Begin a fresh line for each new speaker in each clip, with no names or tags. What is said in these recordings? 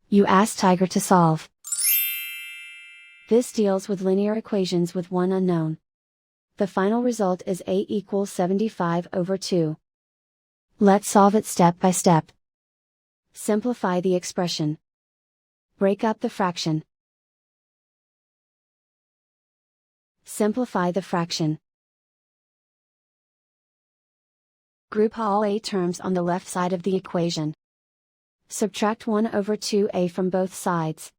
You ask Tiger to solve. This deals with linear equations with one unknown. The final result is a equals 75 over 2. Let's solve it step by step. Simplify the expression. Break up the fraction. Simplify the fraction. Group all a terms on the left side of the equation. Subtract 1 over 2a from both sides.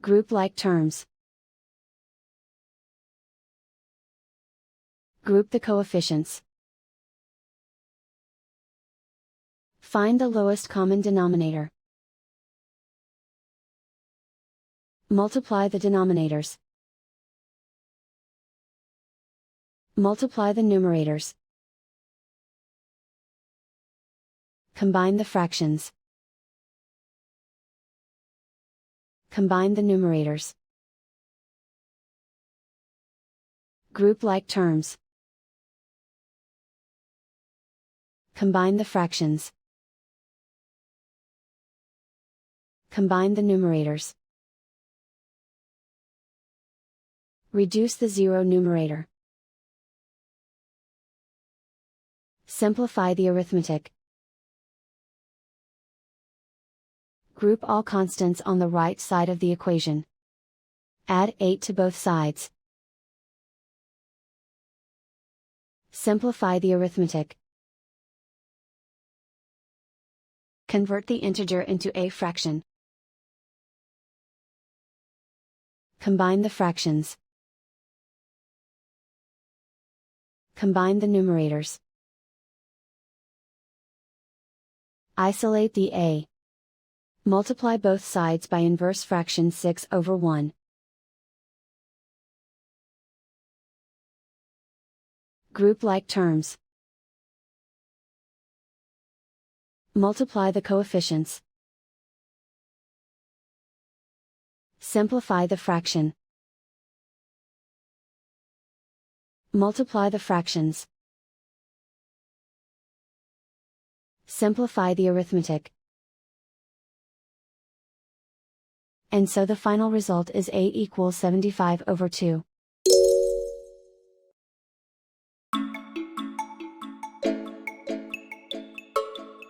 Group like terms. Group the coefficients. Find the lowest common denominator. Multiply the denominators. Multiply the numerators. Combine the fractions. Combine the numerators. Group like terms. Combine the fractions. Combine the numerators. Reduce the zero numerator. Simplify the arithmetic. Group all constants on the right side of the equation. Add 8 to both sides. Simplify the arithmetic. Convert the integer into a fraction. Combine the fractions. Combine the numerators. Isolate the a. Multiply both sides by inverse fraction 6 over 1. Group like terms. Multiply the coefficients. Simplify the fraction. Multiply the fractions. Simplify the arithmetic. And so the final result is a equals 75 over 2.